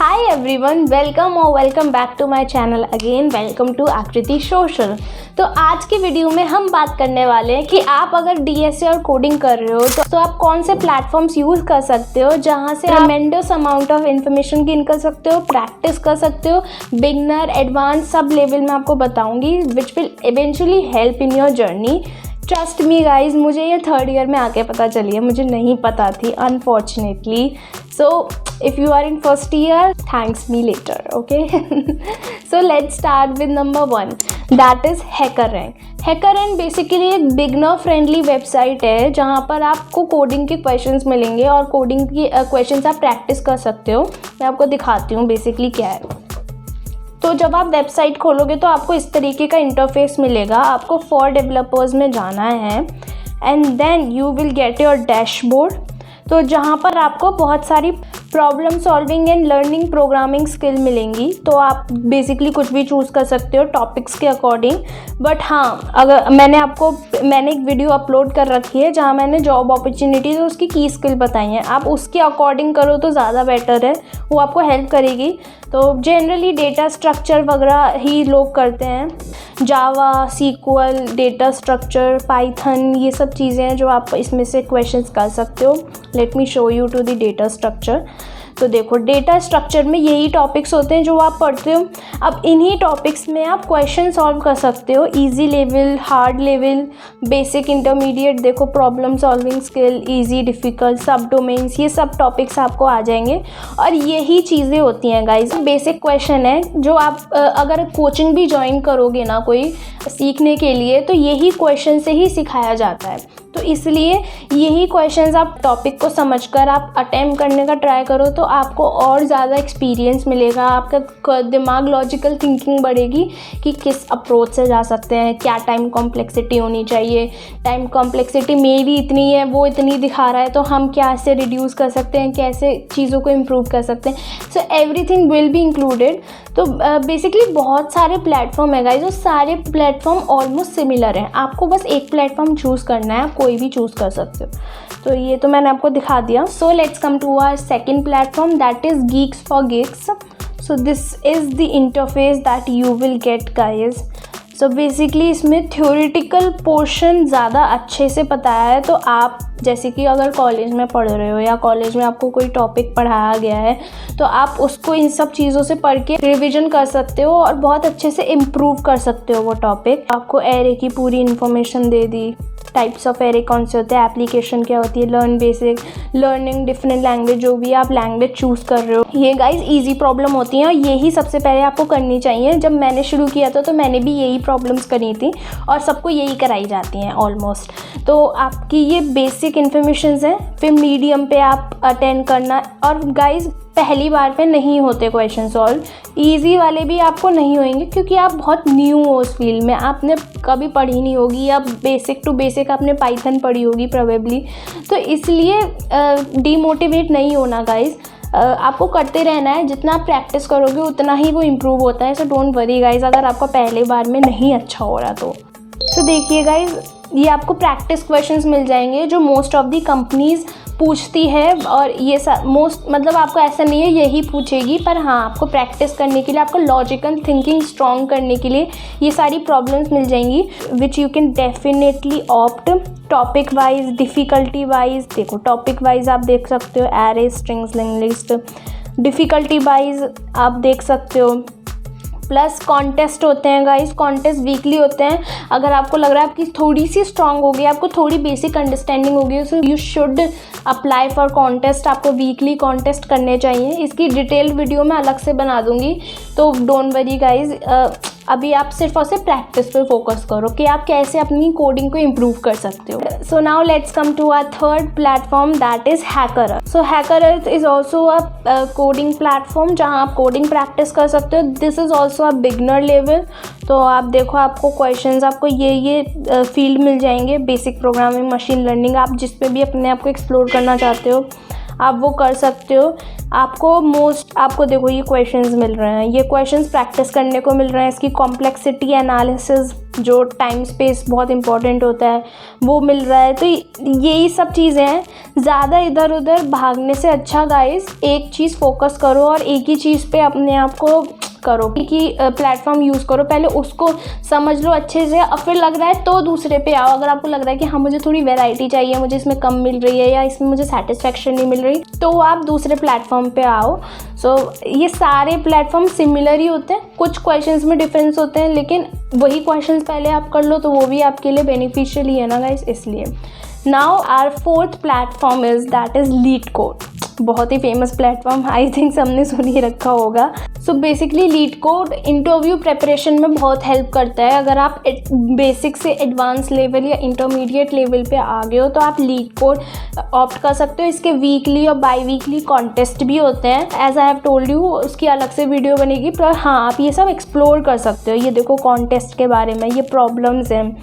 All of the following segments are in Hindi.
Hi everyone, welcome or welcome back to my channel again. Welcome to आकृति सोशल। तो आज की वीडियो में हम बात करने वाले हैं कि आप अगर डीएसए और कोडिंग कर रहे हो तो आप कौन से प्लेटफॉर्म्स यूज़ कर सकते हो जहां से ट्रेमेंडस अमाउंट ऑफ इन्फॉर्मेशन गेन कर सकते हो, प्रैक्टिस कर सकते हो। बिगनर, एडवांस सब लेवल में आपको बताऊंगी which will eventually help in your journey. Trust me guys, मुझे ये थर्ड ईयर में आके पता चली है, मुझे नहीं पता थी unfortunately. So if you are in first year, thanks me later, okay? So let's start with number 1, that is HackerRank. HackerRank basically एक बिगनर फ्रेंडली वेबसाइट है जहाँ पर आपको कोडिंग के क्वेश्चंस मिलेंगे और कोडिंग की क्वेश्चंस आप प्रैक्टिस कर सकते हो। मैं आपको दिखाती हूँ बेसिकली क्या है। तो जब आप वेबसाइट खोलोगे तो आपको इस तरीके का इंटरफेस मिलेगा। आपको फॉर डेवलपर्स में जाना है and then you will get your dashboard. तो जहाँ पर आपको बहुत सारी problem solving and learning programming skill मिलेंगी। तो आप बेसिकली कुछ भी चूज़ कर सकते हो टॉपिक्स के अकॉर्डिंग। बट हाँ, अगर मैंने एक वीडियो अपलोड कर रखी है जहाँ मैंने जॉब अपॉर्चुनिटीज़ और उसकी की स्किल बताई हैं। आप उसके अकॉर्डिंग करो तो ज़्यादा बेटर है, वो आपको हेल्प करेगी। तो जनरली डेटा स्ट्रक्चर वगैरह ही लोग करते हैं, जावा, सीक्वल, डेटा स्ट्रक्चर, पाइथन, ये सब चीज़ें हैं जो आप इसमें से क्वेश्चंस कर सकते हो। Let me show you to the data structure. तो देखो, डेटा स्ट्रक्चर में यही टॉपिक्स होते हैं जो आप पढ़ते हो। अब इन्हीं टॉपिक्स में आप क्वेश्चन सॉल्व कर सकते हो, easy level, hard level, basic, intermediate. देखो, problem solving skill, easy, difficult, सब डोमेन्स, ये सब टॉपिक्स आपको आ जाएंगे। और यही चीज़ें होती हैं गाइस, बेसिक क्वेश्चन है जो आप अगर कोचिंग भी ज्वाइन करोगे ना कोई सीखने के लिए, तो यही क्वेश्चन से ही सिखाया जाता है। तो इसलिए यही क्वेश्चंस आप टॉपिक को समझकर आप अटेम्प्ट करने का ट्राई करो तो आपको और ज़्यादा एक्सपीरियंस मिलेगा। आपका दिमाग, लॉजिकल थिंकिंग बढ़ेगी कि किस अप्रोच से जा सकते हैं, क्या टाइम कॉम्प्लेक्सिटी होनी चाहिए। टाइम कॉम्प्लेक्सिटी मेरी इतनी है, वो इतनी दिखा रहा है, तो हम क्या ऐसे रिड्यूस कर सकते हैं, कैसे चीज़ों को इम्प्रूव कर सकते हैं। So everything will be included. तो बेसिकली बहुत सारे प्लेटफॉर्म है गाइस, जो सारे प्लेटफॉर्म ऑलमोस्ट सिमिलर हैं। आपको बस एक प्लेटफॉर्म चूज़ करना है, आप कोई भी चूज़ कर सकते हो। तो ये तो मैंने आपको दिखा दिया। So let's come to our second platform, that is Geeks for Geeks. So this is the interface that you will get guys. सो बेसिकली इसमें थ्योरेटिकल पोर्शन ज़्यादा अच्छे से पता है। तो आप जैसे कि अगर कॉलेज में पढ़ रहे हो या कॉलेज में आपको कोई टॉपिक पढ़ाया गया है तो आप उसको इन सब चीज़ों से पढ़ के रिविजन कर सकते हो और बहुत अच्छे से इम्प्रूव कर सकते हो वो टॉपिक। आपको एरे की पूरी information they the, types of array कौन से होते हैं, एप्लीकेशन क्या होती है, learn basic, learning different language, जो भी आप लैंग्वेज चूज़ कर रहे हो। ये गाइस इजी प्रॉब्लम होती हैं और यही सबसे पहले आपको करनी चाहिए। जब मैंने शुरू किया था तो मैंने भी यही प्रॉब्लम्स करी थी और सबको यही कराई जाती हैं ऑलमोस्ट। तो आपकी ये बेसिक इन्फॉर्मेशंस हैं। फिर मीडियम पे आप अटेंड करना। और गाइस पहली बार पे नहीं होते क्वेश्चन सॉल्व, इजी वाले भी आपको नहीं होंगे क्योंकि आप बहुत न्यू हो उस फील्ड में, आपने कभी पढ़ी नहीं होगी या बेसिक टू बेसिक आपने पाइथन पढ़ी होगी प्रोबेबली। तो इसलिए डीमोटिवेट नहीं होना गाइस, आपको करते रहना है। जितना आप प्रैक्टिस करोगे उतना ही वो इम्प्रूव होता है। सो डोंट वरी गाइस अगर आपका पहले बार में नहीं अच्छा हो रहा तो। देखिए गाइस, ये आपको प्रैक्टिस क्वेश्चंस मिल जाएंगे जो मोस्ट ऑफ दी कंपनीज़ पूछती है। और ये मोस्ट मतलब आपको ऐसा नहीं है यही पूछेगी, पर हाँ आपको प्रैक्टिस करने के लिए, आपको लॉजिकल थिंकिंग स्ट्रॉन्ग करने के लिए ये सारी प्रॉब्लम्स मिल जाएंगी which you can definitely opt. Topic wise, difficulty wise, देखो टॉपिक वाइज आप देख सकते हो array, strings, link list. Difficulty wise आप देख सकते हो। प्लस कॉन्टेस्ट होते हैं गाइस, कॉन्टेस्ट वीकली होते हैं। अगर आपको लग रहा है आपकी थोड़ी सी स्ट्रांग होगी, आपको थोड़ी बेसिक अंडरस्टैंडिंग होगी, so you should apply for contest. आपको वीकली कॉन्टेस्ट करने चाहिए। इसकी डिटेल्ड वीडियो मैं अलग से बना दूंगी, तो डोंट वरी गाइज। अभी आप सिर्फ और सिर्फ प्रैक्टिस पे फोकस करो कि आप कैसे अपनी कोडिंग को इम्प्रूव कर सकते हो। So now let's come to our third platform, that is HackerEarth. So HackerEarth is also a coding platform जहाँ आप कोडिंग प्रैक्टिस कर सकते हो। This is also a beginner level. तो आप देखो, आपको क्वेश्चंस, आपको ये फील्ड मिल जाएंगे, बेसिक प्रोग्रामिंग, मशीन लर्निंग, आप जिस पे भी अपने आप को एक्सप्लोर करना चाहते हो। आप वो कर सकते हो। आपको देखो ये क्वेश्चंस मिल रहे हैं, ये क्वेश्चंस प्रैक्टिस करने को मिल रहे हैं। इसकी कॉम्प्लेक्सिटी एनालिसिस जो टाइम स्पेस बहुत इंपॉर्टेंट होता है वो मिल रहा है। तो यही सब चीज़ें हैं। ज़्यादा इधर उधर भागने से अच्छा गाइस एक चीज़ फोकस करो और एक ही चीज़ पे अपने आप को करो कि प्लेटफॉर्म यूज़ करो, पहले उसको समझ लो अच्छे से, और फिर लग रहा है तो दूसरे पे आओ। अगर आपको लग रहा है कि हाँ मुझे थोड़ी वैरायटी चाहिए, मुझे इसमें कम मिल रही है या इसमें मुझे सेटिस्फेक्शन नहीं मिल रही, तो आप दूसरे प्लेटफॉर्म पे आओ। सो ये सारे प्लेटफॉर्म सिमिलर ही होते हैं, कुछ क्वेश्चंस में डिफरेंस होते हैं, लेकिन वही क्वेश्चंस पहले आप कर लो तो वो भी आपके लिए बेनिफिशियल ही है ना गाइस, इसलिए। Now our fourth platform is that is LeetCode. बहुत ही फेमस प्लेटफॉर्म, आई थिंक सबने सुन ही रखा होगा। So basically LeetCode interview preparation में बहुत हेल्प करता है। अगर आप बेसिक से एडवांस लेवल या इंटरमीडिएट लेवल पे आ गए हो तो आप लीडकोड ऑप्ट कर सकते हो। इसके वीकली और बाई वीकली कॉन्टेस्ट भी होते हैं, as I have told you, उसकी अलग से वीडियो बनेगी। पर हाँ, आप ये सब एक्सप्लोर कर सकते हो। ये देखो कॉन्टेस्ट के बारे में, ये प्रॉब्लम्स हैं,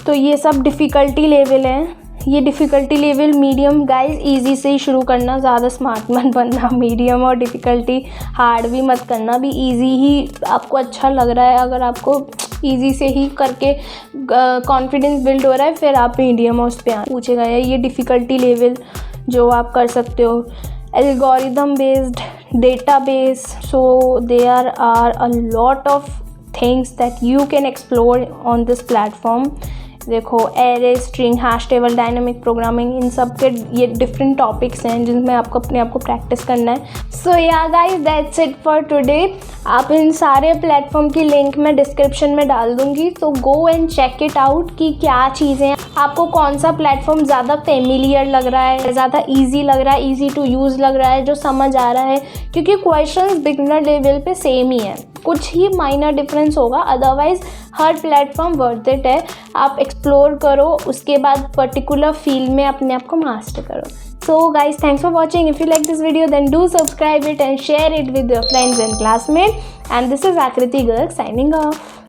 तो ये सब डिफ़िकल्टी लेवल हैं। ये difficulty level medium guys, easy से ही शुरू करना, ज़्यादा स्मार्ट मत बनना। मीडियम और डिफ़िकल्टी हार्ड भी मत करना, भी इजी ही आपको अच्छा लग रहा है। अगर आपको इजी से ही करके कॉन्फिडेंस बिल्ड हो रहा है, फिर आप मीडियम और उस पर पूछेगा ये डिफ़िकल्टी लेवल जो आप कर सकते हो। Algorithm based database, so there are a lot of things that you can explore on this platform. देखो array, string, hash table, dynamic programming, इन सब के ये डिफरेंट टॉपिक्स हैं जिनमें आपको अपने आप को प्रैक्टिस करना है। सो या guys, that's it for today. आप इन सारे प्लेटफॉर्म की लिंक मैं डिस्क्रिप्शन में डाल दूँगी, तो go and check it out कि क्या चीज़ें हैं, आपको कौन सा प्लेटफॉर्म ज़्यादा फेमिलियर लग रहा है, ज़्यादा ईजी लग रहा है, ईजी टू यूज़ लग रहा है, जो समझ आ रहा है। क्योंकि क्वेश्चंस बिगिनर लेवल पे सेम ही है, कुछ ही माइनर डिफरेंस होगा, otherwise her platform worth it है। आप एक्सप्लोर करो, उसके बाद पर्टिकुलर फील्ड में अपने आप को मास्टर करो। So guys, thanks for watching. If you like this video then do subscribe it and share it with your friends and classmate. And this is Aakriti Garg signing off.